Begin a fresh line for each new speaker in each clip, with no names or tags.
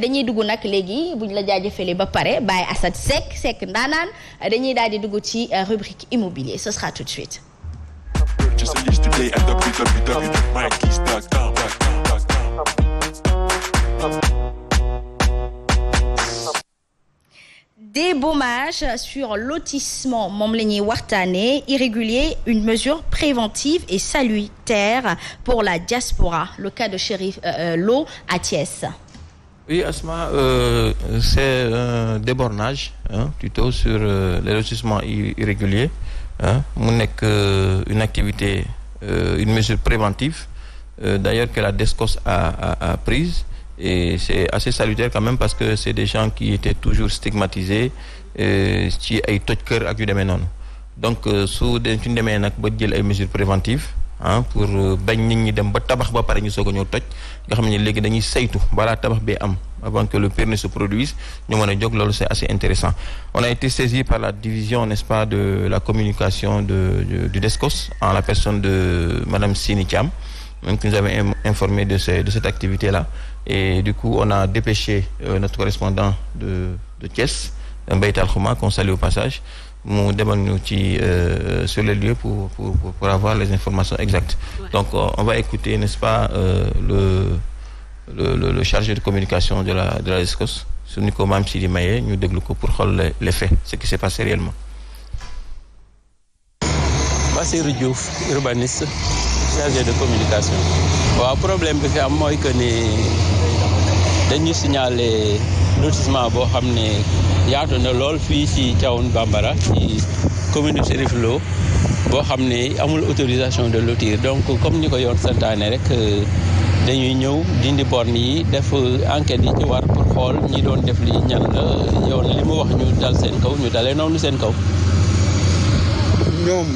dañuy dugg nag léegi buñ la jaajëfalee ba pare Baye Assane Seck ndaanaan dañuy daal di dugg ci rubrique immobilier ce sera tout de suite. Débommage sur lotissement moom la ñuy waxtaanee irrégulier une mesure préventive et salutaire pour la diaspora le cas de Chérif Lo à Thiès.
Oui, Asma, c'est un débornage plutôt sur les lotissements irréguliers. Mu nekk une activité, une mesure préventive, d'ailleurs que la DSCOS a prise. Et c'est assez salutaire quand même parce que c'est des gens qui étaient toujours stigmatisés ci ay toj kër ak yu demee noonu. Donc su ñu demee nag ba jël ay mesures préventives pour bañ nit ñi dem ba tabax ba pare ñu soog a ñëw toj nga xam ne léegi dañuy saytu balaa tabax bee am avant que le permis se produise ñu mën a jóg loolu c'est assez intéressant. On a été saisi par la division, n'est-ce pas, de la communication du DSCOS en la personne de Madame Sini Thiam, qui nous avait informé de cette activité-là. Et du coup, on a dépêché notre correspondant de Thiès, Mbaye Alkhouma, qu'on salue au passage, mu demal ñu ci sur les lieux pour avoir les informations exactes. Ouais. Donc on va écouter, n'est-ce pas, le chargé de communication de la DSCOS su ni ko Mame Sidi Maye ñu déglu ko pour xool les faits, ce qui s'est passé réellement.
Bassirou Diouf, urbaniste, chargé de communication. waaw problème bi fi am mooy que ni dañu signaler lotissement boo xam ne yaatu na lool fii ci Thiawoune Bambara ci commune Chérif Lo boo xam ne amul autorisation de lotir donc comme ni ko yoon santaane rek dañuy ñëw dindi borne yi def enquête yi ci war pour xool ñi doon def li ñan la yoon li mu wax ñu dal seen kaw ñu dalee noonu seen kaw.
ñoom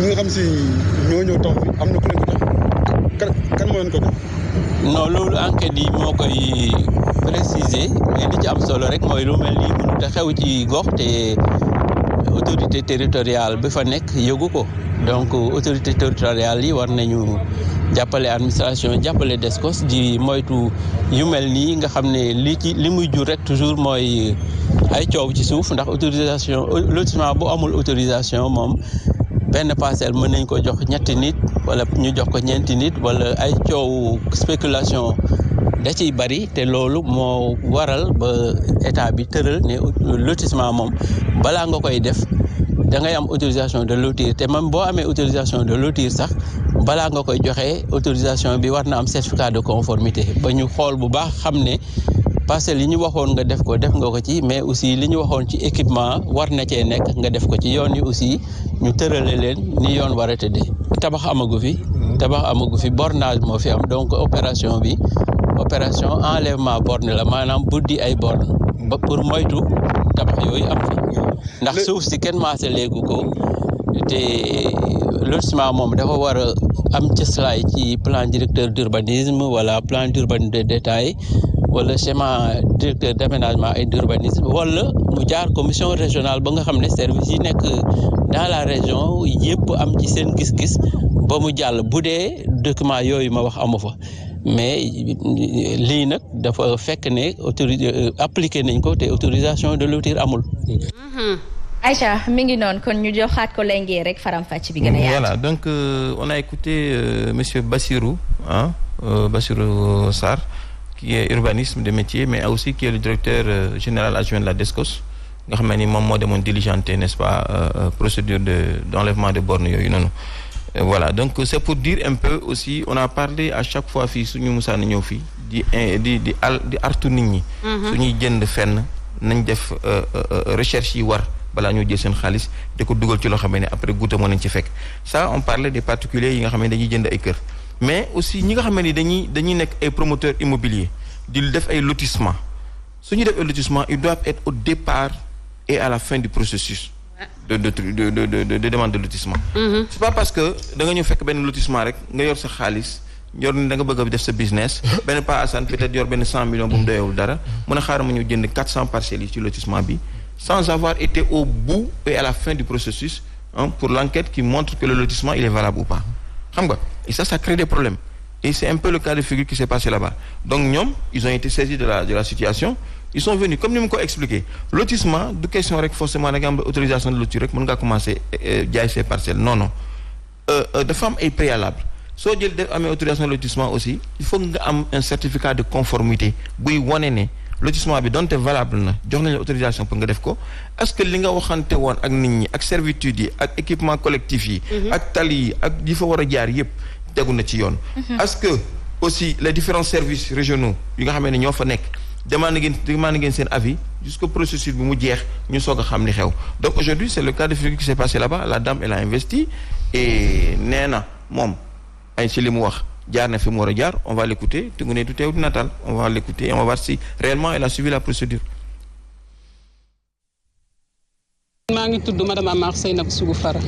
ñi nga xam si ñoo ñëw taw am na ku leen ko jox kan moo leen ko jox.
non loolu enquête yi moo koy préciser mais li ci am solo rek mooy lu mel ni mënut a xew ci gox te autorité territoriale bi fa nekk yëgu ko donc autorité territoriale yi war nañu jàppale administration jàppale DSCOS di moytu yu mel nii nga xam ne li muy jur rek toujours mooy ay coow ci suuf ndax autorisation lotissement bu amul autorisation moom benn parcelle mën nañ ko jox ñetti nit wala ñu jox ko ñeenti nit wala ay coow spéculation da ciy bari te loolu moo waral ba état bi tëral ne lotissement moom balaa nga koy def da ngay am autorisation de lotir te même boo amee autorisation de lotir sax balaa nga koy joxe autorisation bi war na am certificat de conformité ba ñu xool bu baax xam ne parcelles yi ñu waxoon nga def nga ko ci mais aussi li ñu waxoon ci équipement war na cee nekk nga def ko ci yoon yi aussi ñu tërale leen ni yoon war a tëddee. tabax amagu fi bornage moo fi am donc opération enlèvement borne la maanaam buddi ay borne ba pour moytu tabax yooyu am fi ndax suuf si kenn maase léegu ko te lotissement moom dafa war a am cëslaay ci plan directeur d'urbanisme wala plan d'urbanisme de détail wala schéma directeur d'aménagement et d'urbanisme wala mu jaar commission régionale ba nga xam ne service yi nekk dans la région yëpp am ci seen gis-gis ba mu jàll bu dee document yooyu ma wax amu fa mais lii nag dafa fekk ne appliqué nañ ko te autorisation de lotir amul.
Aïcha mi ngi noonu kon ñu joxaat ko léegi rek faram-fàcce bi gën a yaatu.
Voilà donc on a écouté monsieur Bassirou Bassirou Sarr qui est urbanisme de métier mais aussi qui est le directeur général adjoint de la DSCOS nga xam ne ni moom moo demoon diligenter n'est-ce pas procédure d'enlèvement de bornes yooyu noonu. Voilà donc c'est pour dire un peu aussi on a parlé à chaque fois fii suñu musaa na ñëw fii di artu nit ñi. suñuy jënd fenn nañ def recherche yi war balaa ñoo jël seen xaalis di ko dugal ci loo xam ne après guuta moo nañ ci fekk ça on parlait des particuliers yi nga xam ne dañuy jënd ay kër mais aussi ñi nga xam ne dañuy nekk ay promoteurs immobiliers di def ay lotissement su ñu def ay lotissement ils doivent être au départ et à la fin du processus de demande de lotissement. C'est pas parce que da nga ñëw fekk benn lotissement rek nga yor sa xaalis yor ni da nga bëgg a def sa business benn pas Assane peut-être yor benn 100 millions bu mu doyewul dara mun a xaaral ma ñëw jënd 400 parcelles yi ci lotissement bi sans avoir été au bout et à la fin du processus pour l'enquête qui montre que le lotissement il est valable ou pas xam nga et ça crée des problèmes Et c'est un peu le cas de figure qui s'est passé là-bas. Donc ñoom ils ont été saisis de la situation. Ils sont venus comme ni mu ko expliqué lotissement du question rek forcément da nga am autorisation de lotir rek mën ngaa commencer jaay ces parcelles non dafa am ay préalable soo jël def amee autorisation de lotissement aussi il faut nga am un certificat de conformité buy wane ne lotissement bi donte valable na jox nañu autorisation pour nga def ko est-ce que li nga waxante woon ak nit ñi ak servitude yi ak équipement collectif yi ak tali yi ak yi fa war a jaar yépp tegu na ci yoon est-ce que aussi les différents services régionaux yi nga xam ne ñoo fa nekk demande ngeen seen avis jusqu'au processus bi mu jeex ñu soog a xam li xew donc aujourd'hui c'est le cas de figure qui s'est passé là-bas la dame elle a investi et nee na moom ay ci li mu wax jaar na fi mu war a jaar on va l'écouter te ngu ne du teew di nataal on va l'écouter et on va voir si réellement elle a suivi la procédure.
maa ngi tudd madame Amar Seynabou Sougou Fara.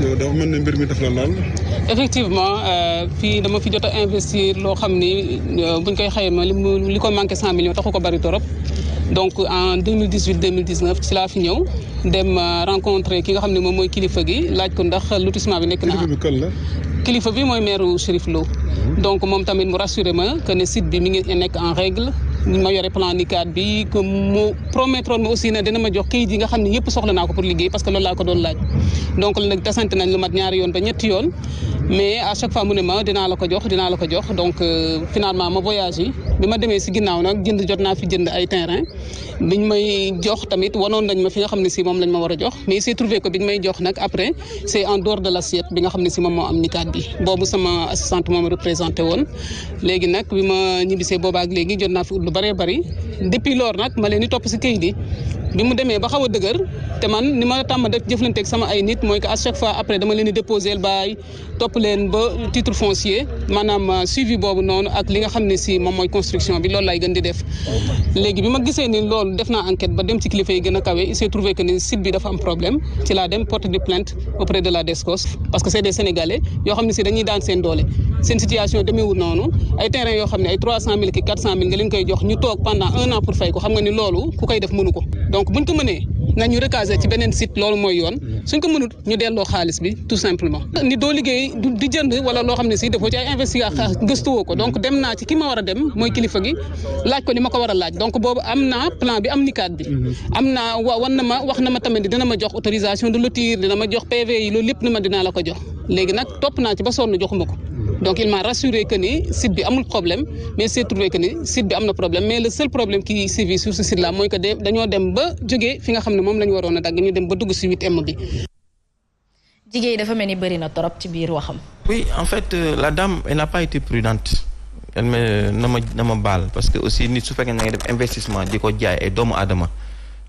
yow dafa mel ne mbir mi daf la laal.
effectivement fii dama fi jot a investir loo xam ni buñ koy xayma li ko manqué 100 millions taxu ko bari torop donc en 2018 2019 ci laa fi ñëw dem rencontrer ki nga xam ne moom mooy kilifa gi laaj ko ndax lotissement bi nekk na.
kilifa bi kan la.
kilifa bi mooy maire Chérif Lo. donc moom tamit mu rassuré ma que ne site bi mi ngi nekk en règle. ñu ma yore plan NICAD bi que mu promettre ma aussi ne dina ma jox kayit yi nga xam ne yëpp soxla naa ko pour liggéey parce que loolu laa ko doon laaj donc nag tasante nañ lu mat 2 yoon ba 3 yoon mais à chaque fois mu ne ma dinaa la ko jox donc finalement ma voyage yi bi ma demee si ginnaaw nag jot naa fi jënd ay terrain biñ may jox tamit wanoon nañ ma fi nga xam ne si moom lañ ma war a jox mais il s'est trouvé que biñ may jox nag après c'est en dehors de l'assiette bi nga xam ne si moom moo am NICAD bi boobu sama assistante moom représenté woon léegi nag bi ma ñibbisee boobaak léegi jot naa fi ut lu bëree bëri depuis loolu nag ma leen di topp si kayit yi bi mu demee ba xaw a dëgër te man ni ma tàmm def jëflanteeg sama ay nit mooy que à chaque fois après dama leen di déposer bail topp leen ba titre foncier maanaam suivi boobu noonu ak li nga xam ne si moom mooy construction bi loolu lay gën di def léegi bi ma gisee ni loolu def naa enquête ba dem ci kilifa yi gën a kawe il s'est trouvé que ni site bi dafa am problème ci laa dem porter de plainte auprès de la DSCOS parce que c'est des Sénégalais yoo xam ne si dañuy daan seen doole seen situation demeewul noonu ay terrain yoo xam ne ay 300 000 ki 400 000 nga leen koy jox ñu toog pendant 1 an pour fay ko xam nga ni loolu ku koy def mënu ko donc buñ ko mënee nañu recaser ci beneen site loolu mooy yoon suñ ko mënut ñu delloo xaalis bi tout simplement ni doo liggéey di jënd wala loo xam ne si dafoo ci ay investigation gëstuwoo ko donc dem naa ci ki ma war a dem mooy kilifa gi laaj ko li ma ko war a laaj donc boobu am naa plan bi am NICAD bi am naa wax na ma tamit dina ma jox autorisation de lotir dina ma jox PV yi loolu lépp ni ma dinaa la ko jox léegi nag topp naa ci ba sonn joxuma ko donc il m'a rassuré que ni site bi amul problème mais c'est trouvé que ni site bi am na problème mais le seul problème qui sévit sur ce site là mooy que dañoo dem ba jógee fi nga xam ne moom la ñu waroon a dagg ñu dem ba dugg si 8M bi.
jigéen dafa mel ni bëri na torop ci biir waxam.
oui en fait la dame elle n'a pas été prudente elle na ma baal parce que aussi nit su fekkee na nga def investissement di ko jaay ay doomu aadama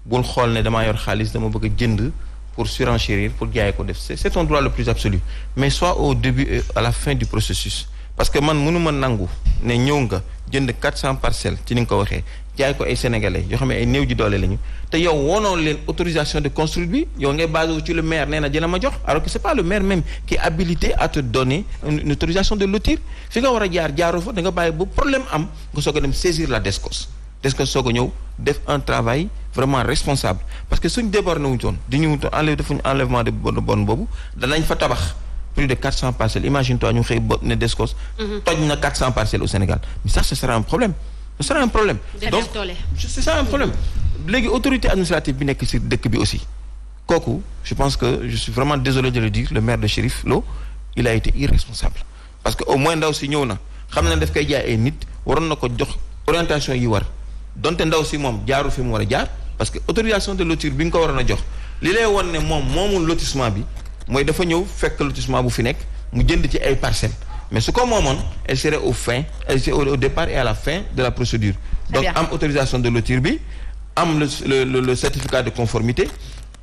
bul xool ne damaa yor xaalis dama bëgg a jënd. pour surenchérir pour jaay ko def c'est ton droit le plus absolu mais soit au début et à la fin du processus parce que man mënuma nangu ne ñëw nga jënd 400 parcelles ci ni nga ko waxee jaay ko ay sénégalais yoo xam ne ay néew ji doole lañu te yow wonoon leen autorisation de construire bi yow ngay basé wu ci le maire nee na dina ma jox alors que c'est pas le maire même qui est habilité à te donner une autorisation de lotir fi nga war a jaaroo fa da nga bàyyi ba problème am nga soog a dem saisir la DSCOS soog a ñëw def un travail vraiment responsable parce que suñ débordé wuñ toon di ñu defuñu enlèvement de bonne boobu danañ fa tabax plus de 400 parcelles imagine toi ñu xëy ne DSCOS toj na 400 parcelles au Sénégal mais ça ce sera un problème donc c'est ça un problème léegi autorité administrative bi nekk ci dëkk bi aussi kooku je pense que je suis vraiment désolé de le dire le maire de Chérif Lo il a été irresponsable parce que au moins ndaw si ñëw na xam na daf koy jaay ay nit waroon na ko jox orientation yi war donte ndaw si moom jaaru fi mu war a jaar parce que autorisation de lotir bi nga ko waroon a jox li lay won ne moom moomul lotissement bi mooy dafa ñëw fekk lotissement bu fi nekk mu jënd ci ay parcelles mais su ko moomoon elle serait au départ et à la fin de la procédure donc am autorisation de lotir bi am le certificat de conformité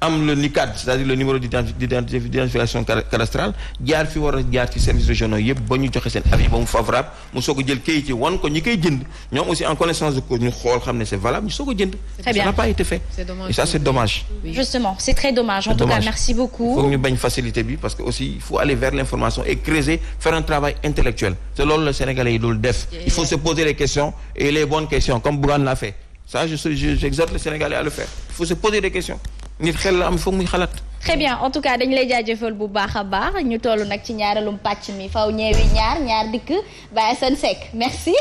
am le NICAD c'est-à-dire le numéro d'identification cadastrale jaar fi war a jaar ci services régionaux yëpp ba ñu joxe seen avis ba mu favorable mu soog a jël kayit yi wan ko ñi koy jënd ñoom aussi en connaissance de cause ñu xool xam ne c'est valable ñu soog a jënd.
Très bien.
Ça n'a pas été fait.
C'est dommage.
Et ça c'est dommage.
Oui.
Justement c'est très dommage en tout cas merci beaucoup.
Foog ñu bañ facilité bi parce que aussi il faut aller vers l'information et creuser faire un travail intellectuel c'est loolu la Sénégalais yi dul def. Il faut se poser les questions et les bonnes questions comme Bougane l'a fait ça j'exhorte les Sénégalais à le faire il faut se poser des questions nit xel la am foog muy xalaat.
très bien en tout cas dañu lay jaajëfal bu baax a baax ñu toll nag ci ñaareelum pàcc mi faw ñeewi ñaar dikk Baye Assane Seck merci